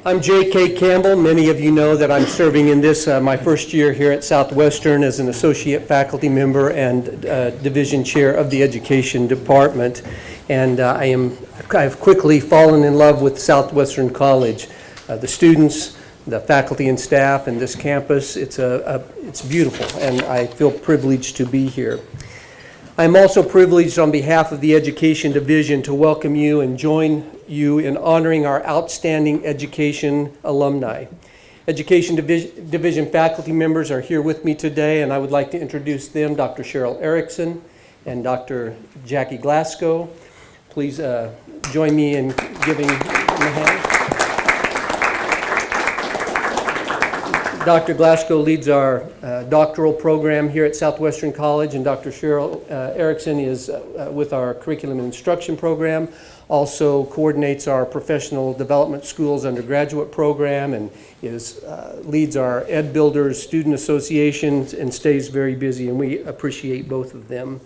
I'm J.K. Campbell. Many of you know that I'm serving in this, my first year here at Southwestern as an associate faculty member and division chair of the education department. And I've quickly fallen in love with Southwestern College. The students, the faculty and staff, and this campus, it's beautiful, and I feel privileged to be here. I'm also privileged on behalf of the Education Division to welcome you and join you in honoring our outstanding education alumni. Education Division faculty members are here with me today, and I would like to introduce them, Dr. Cheryl Erickson and Dr. Jackie Glasgow. Please join me in giving them a hand. Dr. Glasgow leads our doctoral program here at Southwestern College, and Dr. Cheryl Erickson is with our curriculum and instruction program, also coordinates our professional development school's undergraduate program, and leads our Ed Builders Student Associations and stays very busy, and we appreciate both of them.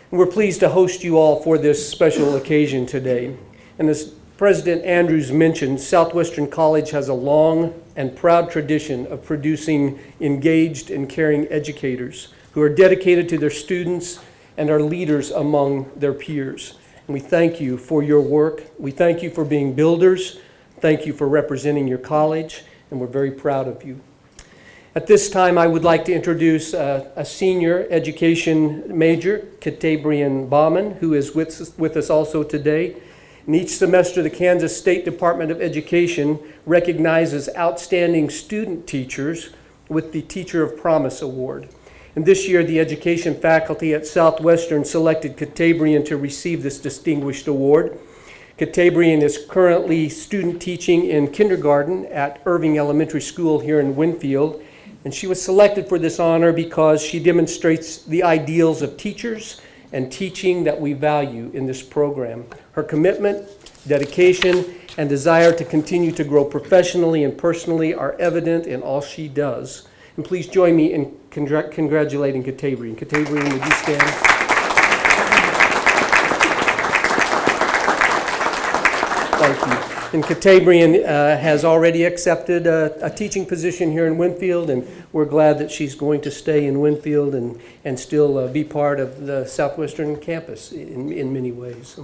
And we're pleased to host you all for this special occasion today. And as President Andrews mentioned, Southwestern College has a long and proud tradition of producing engaged and caring educators who are dedicated to their students and are leaders among their peers. And we thank you for your work. We thank you for being builders. Thank you for representing your college, and we're very proud of you. At this time, I would like to introduce a senior education major, Katay Brienne, who is with us also today. And each semester, the Kansas State Department of Education recognizes outstanding student teachers with the Teacher of Promise Award. And this year, the education faculty at Southwestern selected Katay Brienne to receive this distinguished award. Katay Brienne is currently student teaching in kindergarten at Irving Elementary School here in Winfield. And she was selected for this honor because she demonstrates the ideals of teachers and teaching that we value in this program. Her commitment, dedication, and desire to continue to grow professionally and personally are evident in all she does. And please join me in congratulating Katay Brienne. Katay Brienne, would you stand? Thank you. And Katay Brienne has already accepted a teaching position here in Winfield, and we're glad that she's going to stay in Winfield and still be part of the Southwestern campus in many ways.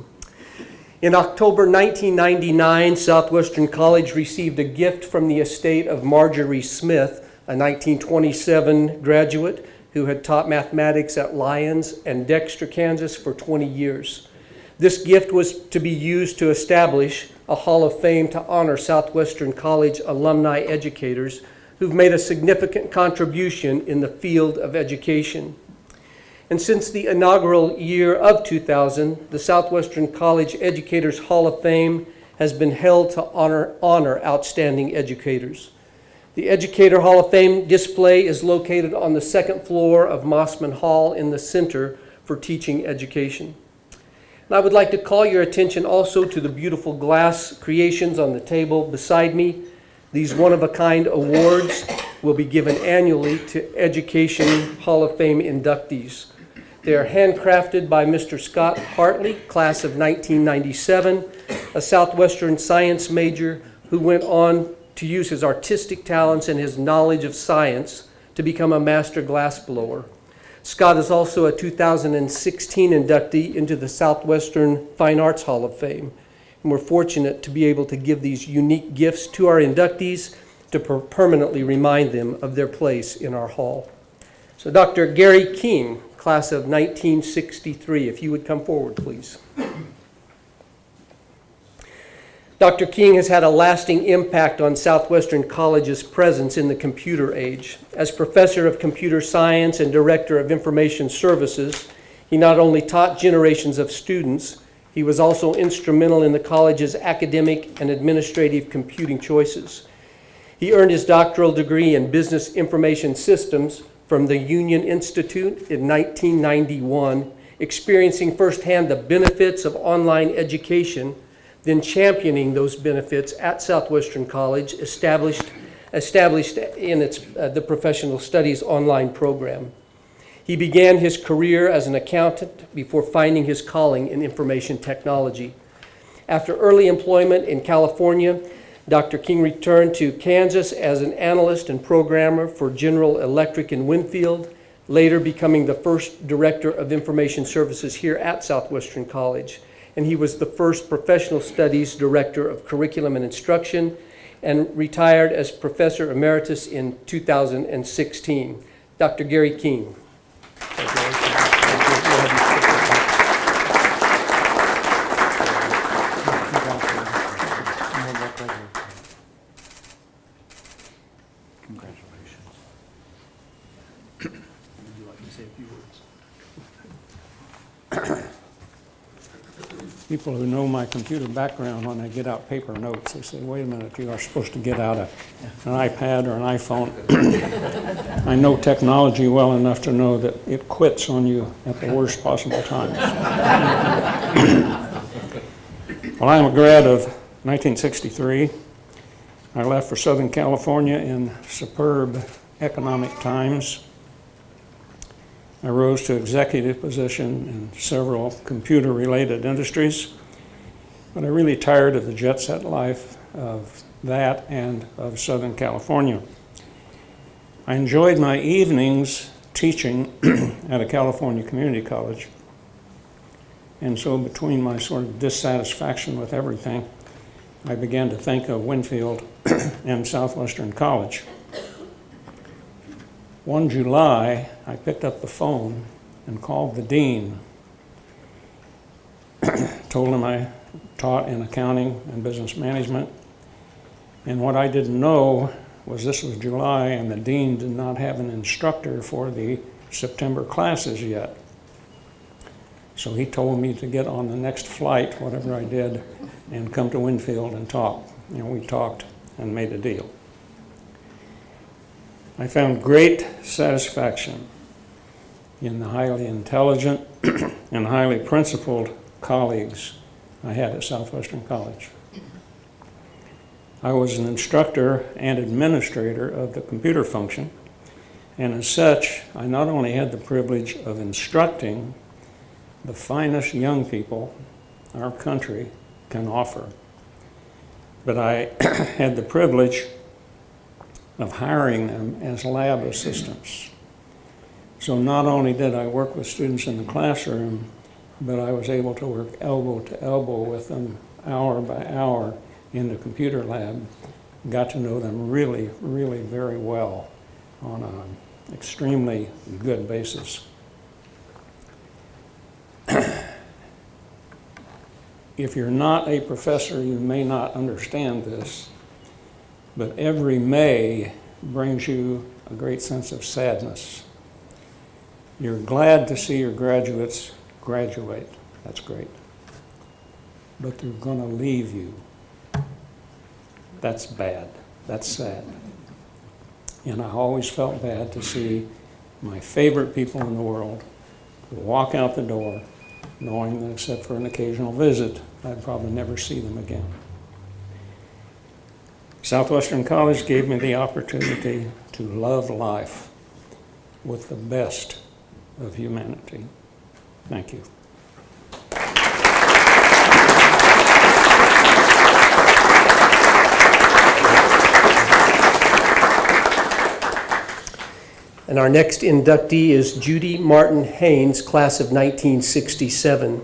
In October 1999, Southwestern College received a gift from the estate of Marjorie Smith, a 1927 graduate who had taught mathematics at Lyons and Dexter, Kansas for 20 years. This gift was to be used to establish a Hall of Fame to honor Southwestern College alumni educators who've made a significant contribution in the field of education. And since the inaugural year of 2000, the Southwestern College Educators Hall of Fame has been held to honor outstanding educators. The Educator Hall of Fame display is located on the second floor of Mossman Hall in the Center for Teaching Education. And I would like to call your attention also to the beautiful glass creations on the table beside me. These one-of-a-kind awards will be given annually to Education Hall of Fame inductees. They are handcrafted by Mr. Scott Hartley, class of 1997, a Southwestern science major who went on to use his artistic talents and his knowledge of science to become a master glassblower. Scott is also a 2016 inductee into the Southwestern Fine Arts Hall of Fame. And we're fortunate to be able to give these unique gifts to our inductees to permanently remind them of their place in our hall. So Dr. Gary King, class of 1963, if you would come forward, please. Dr. King has had a lasting impact on Southwestern College's presence in the computer age. As professor of computer science and director of information services, he not only taught generations of students, he was also instrumental in the college's academic and administrative computing choices. He earned his doctoral degree in business information systems from the Union Institute in 1991, experiencing firsthand the benefits of online education, then championing those benefits at Southwestern College, established in the Professional Studies online program. He began his career as an accountant before finding his calling in information technology. After early employment in California, Dr. King returned to Kansas as an analyst and programmer for General Electric in Winfield, later becoming the first director of information services here at Southwestern College. And he was the first professional studies director of curriculum and instruction, and retired as professor emeritus in 2016. Dr. Gary King. People who know my computer background, when I get out paper notes, they say, wait a minute, you are supposed to get out an iPad or an iPhone. I know technology well enough to know that it quits on you at the worst possible times. Well, I'm a grad of 1963. I left for Southern California in superb economic times. I rose to executive position in several computer-related industries, but I really tired of the jet-set life of that and of Southern California. I enjoyed my evenings teaching at a California community college, and so between my sort of dissatisfaction with everything, I began to think of Winfield and Southwestern College. One July, I picked up the phone and called the dean. Told him I taught in accounting and business management. And what I didn't know was this was July and the dean did not have an instructor for the September classes yet. So he told me to get on the next flight, whatever I did, and come to Winfield and talk. And we talked and made a deal. I found great satisfaction in the highly intelligent and highly principled colleagues I had at Southwestern College. I was an instructor and administrator of the computer function, and as such, I not only had the privilege of instructing the finest young people our country can offer, but I had the privilege of hiring them as lab assistants. So not only did I work with students in the classroom, but I was able to work elbow to elbow with them hour by hour in the computer lab. Got to know them really, really very well on an extremely good basis. If you're not a professor, you may not understand this, but every May brings you a great sense of sadness. You're glad to see your graduates graduate. That's great. But they're going to leave you. That's bad. That's sad. And I always felt bad to see my favorite people in the world walk out the door knowing that except for an occasional visit, I'd probably never see them again. Southwestern College gave me the opportunity to love life with the best of humanity. Thank you. And our next inductee is Judy Martin Haynes, class of 1967.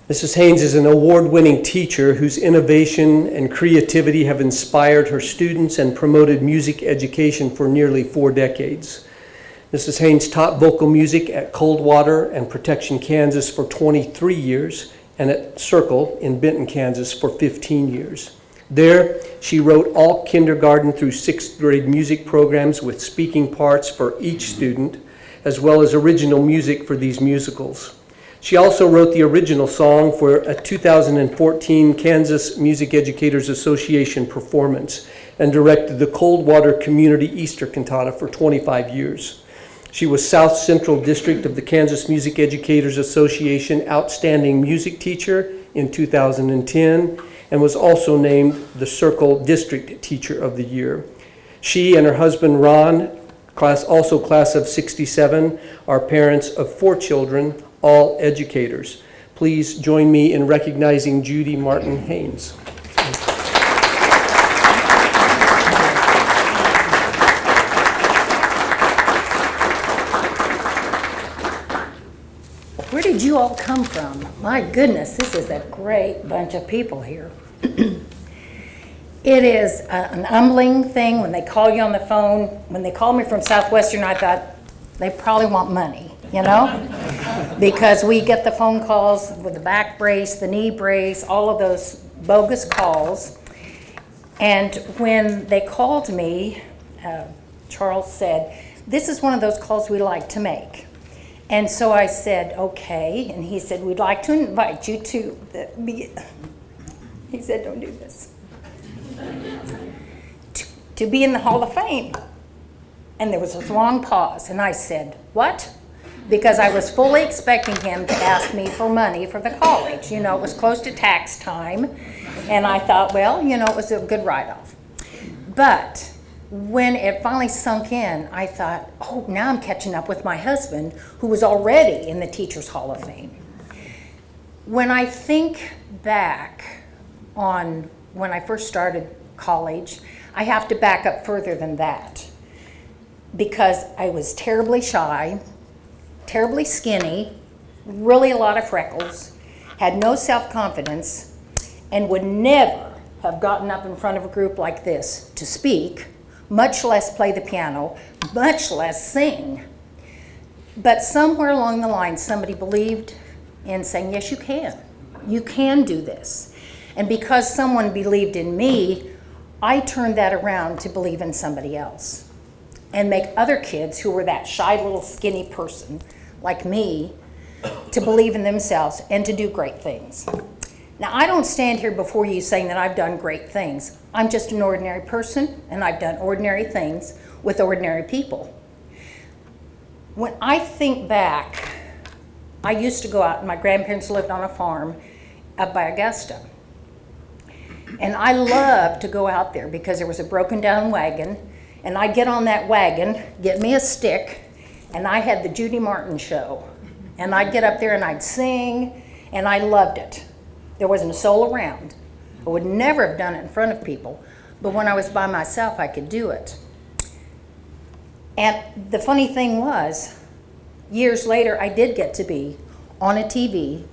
Mrs. Haynes is an award-winning teacher whose innovation and creativity have inspired her students and promoted music education for nearly 4 decades. Mrs. Haynes taught vocal music at Coldwater and Protection, Kansas for 23 years and at Circle in Benton, Kansas for 15 years. There, she wrote all kindergarten through 6th grade music programs with speaking parts for each student, as well as original music for these musicals. She also wrote the original song for a 2014 Kansas Music Educators Association performance and directed the Coldwater Community Easter Cantata for 25 years. She was South Central District of the Kansas Music Educators Association Outstanding Music Teacher in 2010 and was also named the Circle District Teacher of the Year. She and her husband Ron, also class of 67, are parents of 4 children, all educators. Please join me in recognizing Judy Martin Haynes. Where did you all come from? My goodness, this is a great bunch of people here. It is an humbling thing when they call you on the phone. When they called me from Southwestern, I thought they probably want money, you know? Because we get the phone calls with the back brace, the knee brace, all of those bogus calls. And when they called me, Charles said, "This is one of those calls we like to make." And so I said, "Okay." And he said, "We'd like to invite you to be," he said, "Don't do this, to be in the Hall of Fame." And there was this long pause, and I said, "What?" Because I was fully expecting him to ask me for money for the college. You know, it was close to tax time, and I thought, well, you know, it was a good write-off. But when it finally sunk in, I thought, oh, now I'm catching up with my husband, who was already in the Teachers Hall of Fame. When I think back on when I first started college, I have to back up further than that, because I was terribly shy, terribly skinny, really a lot of freckles, had no self-confidence, and would never have gotten up in front of a group like this to speak, much less play the piano, much less sing. But somewhere along the line, somebody believed in saying, yes, you can do this. And because someone believed in me, I turned that around to believe in somebody else and make other kids who were that shy little skinny person like me to believe in themselves and to do great things. Now, I don't stand here before you saying that I've done great things. I'm just an ordinary person, and I've done ordinary things with ordinary people. When I think back, I used to go out, and my grandparents lived on a farm up by Augusta. And I loved to go out there because there was a broken down wagon, and I'd get on that wagon, get me a stick, and I had the Judy Martin show. And I'd get up there and I'd sing, and I loved it. There wasn't a soul around. I would never have done it in front of people, but when I was by myself, I could do it. And the funny thing was, years later, I did get to be on a TV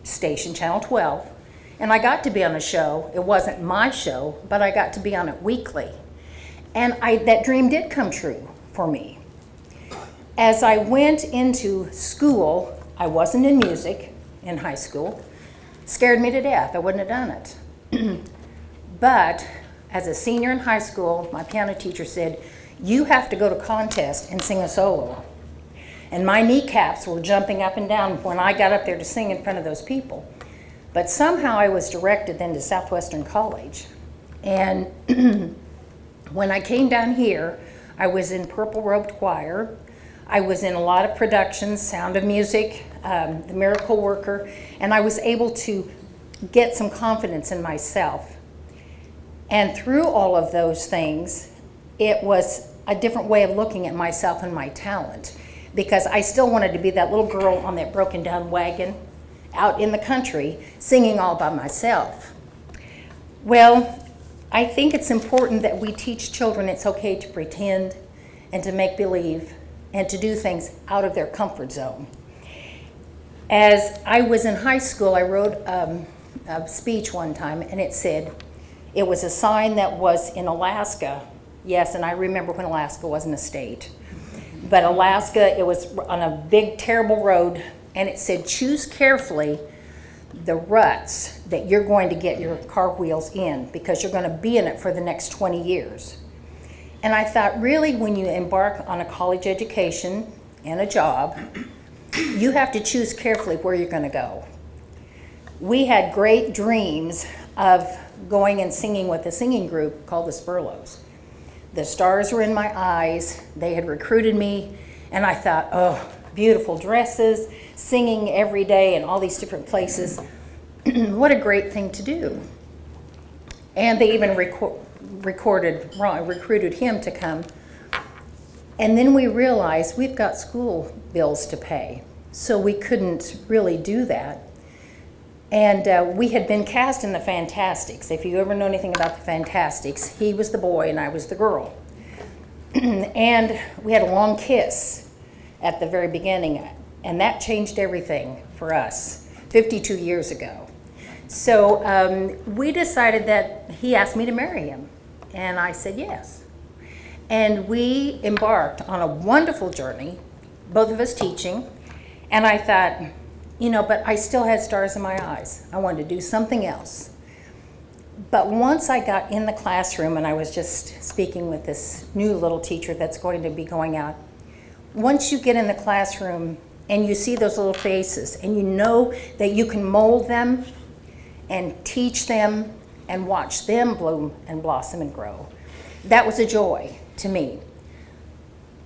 station, Channel 12, and I got to be on a show. It wasn't my show, but I got to be on it weekly. And that dream did come true for me. As I went into school, I wasn't in music in high school. Scared me to death. I wouldn't have done it. But as a senior in high school, my piano teacher said, you have to go to contest and sing a solo. And my kneecaps were jumping up and down when I got up there to sing in front of those people. But somehow I was directed then to Southwestern College. And when I came down here, I was in Purple Robed Choir. I was in a lot of productions, Sound of Music, The Miracle Worker, and I was able to get some confidence in myself. And through all of those things, it was a different way of looking at myself and my talent, because I still wanted to be that little girl on that broken down wagon out in the country singing all by myself. Well, I think it's important that we teach children it's okay to pretend and to make believe and to do things out of their comfort zone. As I was in high school, I wrote a speech one time, and it said, it was a sign that was in Alaska. Yes, and I remember when Alaska wasn't a state. But Alaska, it was on a big, terrible road, and it said, choose carefully the ruts that you're going to get your car wheels in, because you're going to be in it for the next 20 years. And I thought, really, when you embark on a college education and a job, you have to choose carefully where you're going to go. We had great dreams of going and singing with a singing group called the Spurlows. The stars were in my eyes. They had recruited me, and I thought, oh, beautiful dresses, singing every day in all these different places. What a great thing to do. And they even recruited him to come. And then we realized we've got school bills to pay, so we couldn't really do that. And we had been cast in the Fantastics. If you ever know anything about the Fantastics, he was the boy and I was the girl. And we had a long kiss at the very beginning. And that changed everything for us 52 years ago. So we decided that he asked me to marry him. And I said yes. And we embarked on a wonderful journey, both of us teaching. And I thought, but I still had stars in my eyes. I wanted to do something else. But once I got in the classroom, and I was just speaking with this new little teacher that's going to be going out, once you get in the classroom and you see those little faces and you know that you can mold them and teach them and watch them bloom and blossom and grow, that was a joy to me.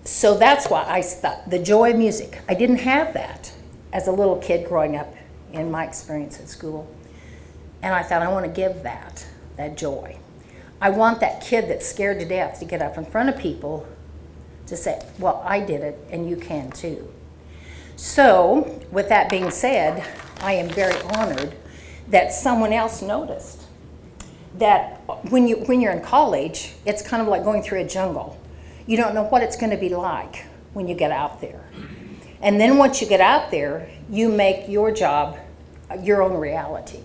So that's why I thought the joy of music. I didn't have that as a little kid growing up in my experience at school. And I thought, I want to give that joy. I want that kid that's scared to death to get up in front of people to say, well, I did it and you can too. So with that being said, I am very honored that someone else noticed that when you're in college, it's kind of like going through a jungle. You don't know what it's going to be like when you get out there. And then once you get out there, you make your job your own reality.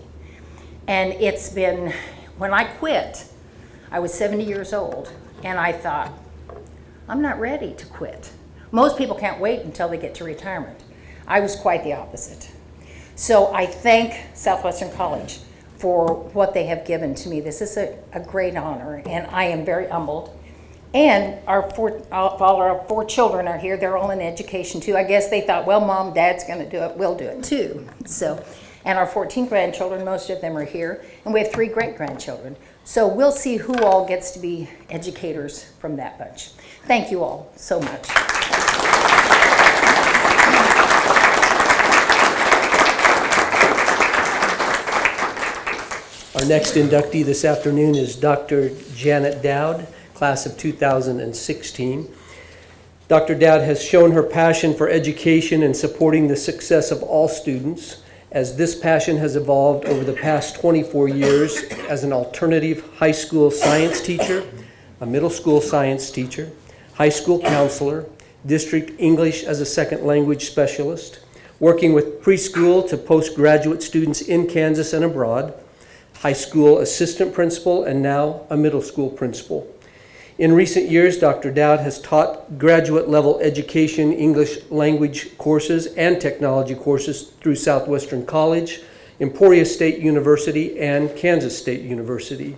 And it's been, when I quit, I was 70 years old, and I thought, I'm not ready to quit. Most people can't wait until they get to retirement. I was quite the opposite. So I thank Southwestern College for what they have given to me. This is a great honor, and I am very humbled. And all our four children are here. They're all in education too. I guess they thought, well, Mom, Dad's going to do it. We'll do it too. So, and our 14 grandchildren, most of them are here. And we have 3 great-grandchildren. So we'll see who all gets to be educators from that bunch. Thank you all so much. Our next inductee this afternoon is Dr. Janet Doud, class of 2016. Dr. Doud has shown her passion for education and supporting the success of all students, as this passion has evolved over the past 24 years as an alternative high school science teacher, a middle school science teacher, high school counselor, district English as a second language specialist, working with preschool to postgraduate students in Kansas and abroad, high school assistant principal, and now a middle school principal. In recent years, Dr. Doud has taught graduate level education, English language courses, and technology courses through Southwestern College, Emporia State University, and Kansas State University.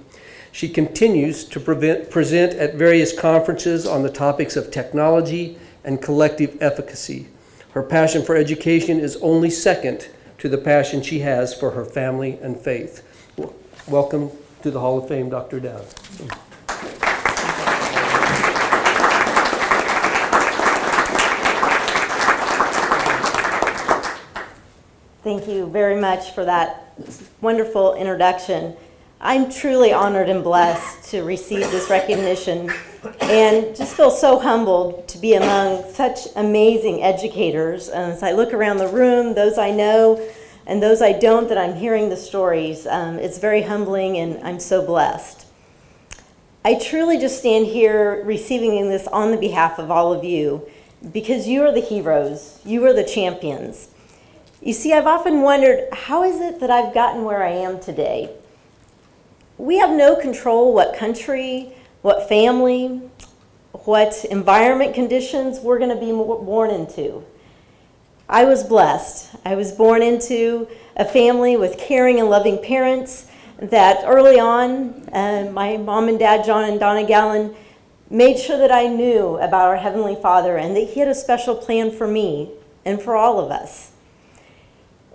She continues to present at various conferences on the topics of technology and collective efficacy. Her passion for education is only second to the passion she has for her family and faith. Welcome to the Hall of Fame, Dr. Doud. Thank you very much for that wonderful introduction. I'm truly honored and blessed to receive this recognition and just feel so humbled to be among such amazing educators. And as I look around the room, those I know and those I don't, that I'm hearing the stories, it's very humbling and I'm so blessed. I truly just stand here receiving this on the behalf of all of you because you are the heroes, you are the champions. You see, I've often wondered, how is it that I've gotten where I am today? We have no control what country, what family, what environment conditions we're going to be born into. I was blessed. I was born into a family with caring and loving parents that early on, my mom and dad, John and Donna Gallen, made sure that I knew about our Heavenly Father and that He had a special plan for me and for all of us.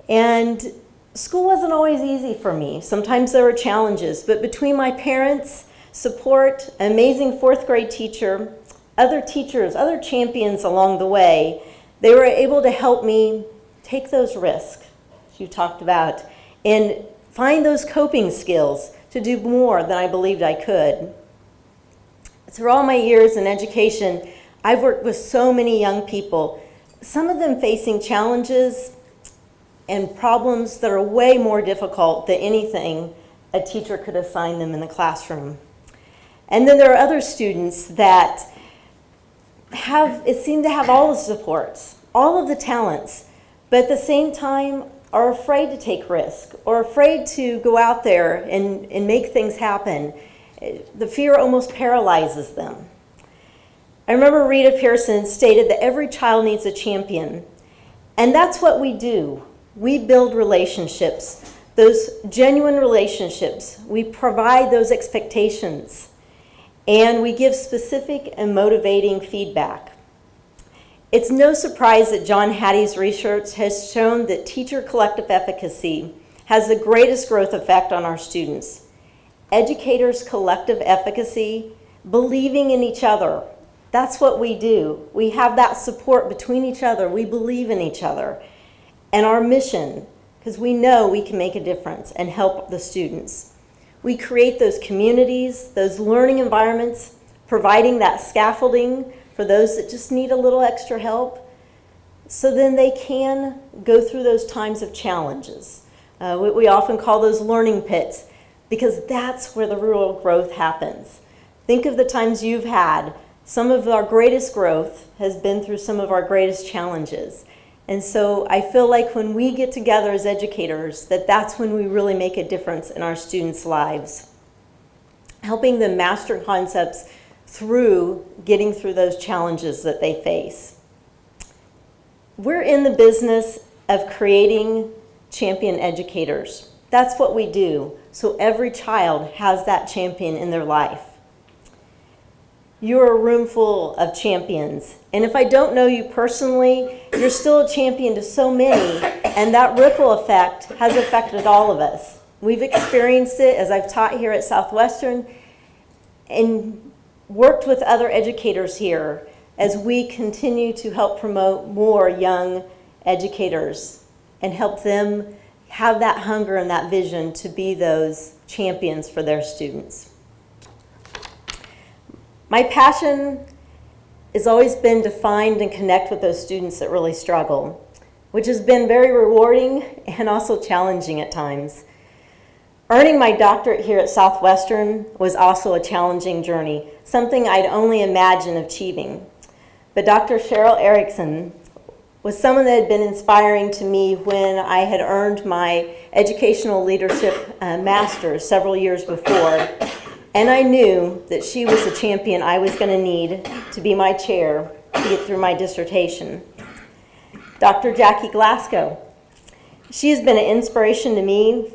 And school wasn't always easy for me. Sometimes there were challenges, but between my parents' support, an amazing 4th grade teacher, other teachers, other champions along the way, they were able to help me take those risks you talked about and find those coping skills to do more than I believed I could. Through all my years in education, I've worked with so many young people, some of them facing challenges and problems that are way more difficult than anything a teacher could assign them in the classroom. And then there are other students that seem to have all the supports, all of the talents, but at the same time are afraid to take risks or afraid to go out there and make things happen. The fear almost paralyzes them. I remember Rita Pearson stated that every child needs a champion, and that's what we do. We build relationships, those genuine relationships. We provide those expectations, and we give specific and motivating feedback. It's no surprise that John Hattie's research has shown that teacher collective efficacy has the greatest growth effect on our students. Educators' collective efficacy, believing in each other. That's what we do. We have that support between each other. We believe in each other. And our mission, because we know we can make a difference and help the students. We create those communities, those learning environments, providing that scaffolding for those that just need a little extra help, so then they can go through those times of challenges. We often call those learning pits, because that's where the real growth happens. Think of the times you've had. Some of our greatest growth has been through some of our greatest challenges. And so I feel like when we get together as educators, that's when we really make a difference in our students' lives. Helping them master concepts through getting through those challenges that they face. We're in the business of creating champion educators. That's what we do, so every child has that champion in their life. You're a room full of champions, and if I don't know you personally, you're still a champion to so many, and that ripple effect has affected all of us. We've experienced it as I've taught here at Southwestern, and worked with other educators here as we continue to help promote more young educators and help them have that hunger and that vision to be those champions for their students. My passion has always been to find and connect with those students that really struggle, which has been very rewarding and also challenging at times. Earning my doctorate here at Southwestern was also a challenging journey, something I'd only imagined achieving. But Dr. Cheryl Erickson was someone that had been inspiring to me when I had earned my educational leadership master's several years before. And I knew that she was the champion I was going to need to be my chair to get through my dissertation. Dr. Jackie Glasgow. She has been an inspiration to me,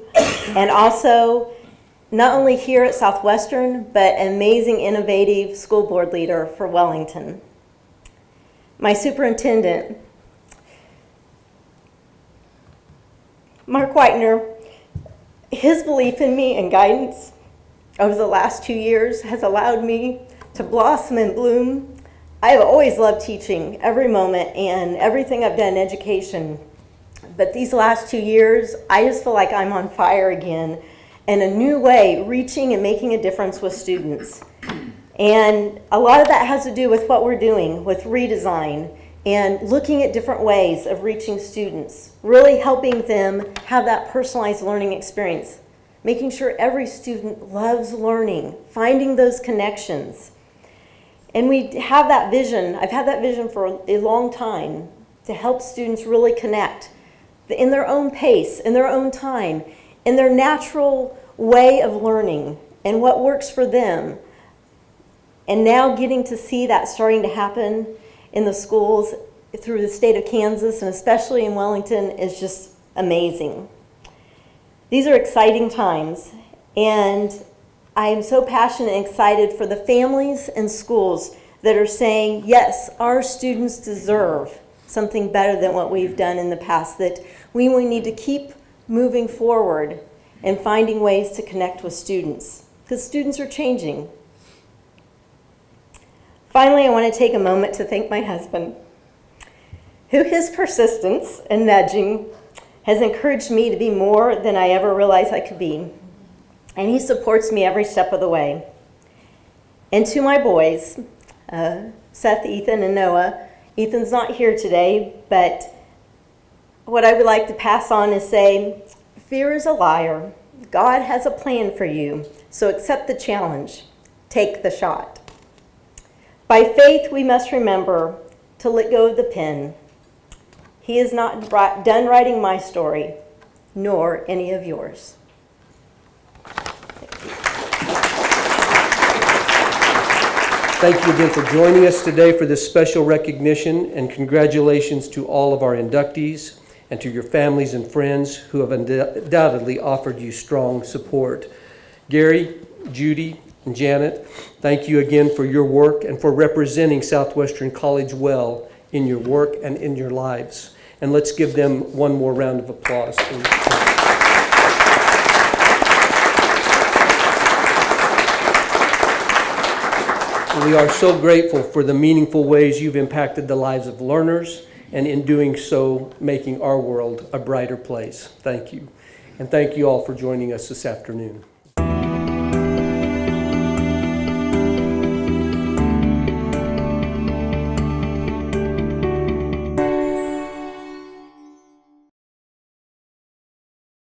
and also not only here at Southwestern, but an amazing, innovative school board leader for Wellington. My superintendent, Mark Whitener, his belief in me and guidance over the last 2 years has allowed me to blossom and bloom. I have always loved teaching every moment and everything I've done in education. But these last 2 years, I just feel like I'm on fire again in a new way, reaching and making a difference with students. And a lot of that has to do with what we're doing with redesign and looking at different ways of reaching students, really helping them have that personalized learning experience, making sure every student loves learning, finding those connections. And we have that vision. I've had that vision for a long time to help students really connect in their own pace, in their own time, in their natural way of learning and what works for them. And now getting to see that starting to happen in the schools through the state of Kansas and especially in Wellington is just amazing. These are exciting times, and I am so passionate and excited for the families and schools that are saying, yes, our students deserve something better than what we've done in the past, that we need to keep moving forward and finding ways to connect with students, because students are changing. Finally, I want to take a moment to thank my husband, who his persistence and nudging has encouraged me to be more than I ever realized I could be. And he supports me every step of the way. And to my boys, Seth, Ethan, and Noah, Ethan's not here today, but what I would like to pass on is say, fear is a liar. God has a plan for you, so accept the challenge. Take the shot. By faith, we must remember to let go of the pen. He is not done writing my story, nor any of yours. Thank you again for joining us today for this special recognition, and congratulations to all of our inductees and to your families and friends who have undoubtedly offered you strong support. Gary, Judy, and Janet, thank you again for your work and for representing Southwestern College well in your work and in your lives. And let's give them one more round of applause, please. We are so grateful for the meaningful ways you've impacted the lives of learners, and in doing so, making our world a brighter place. Thank you. And thank you all for joining us this afternoon.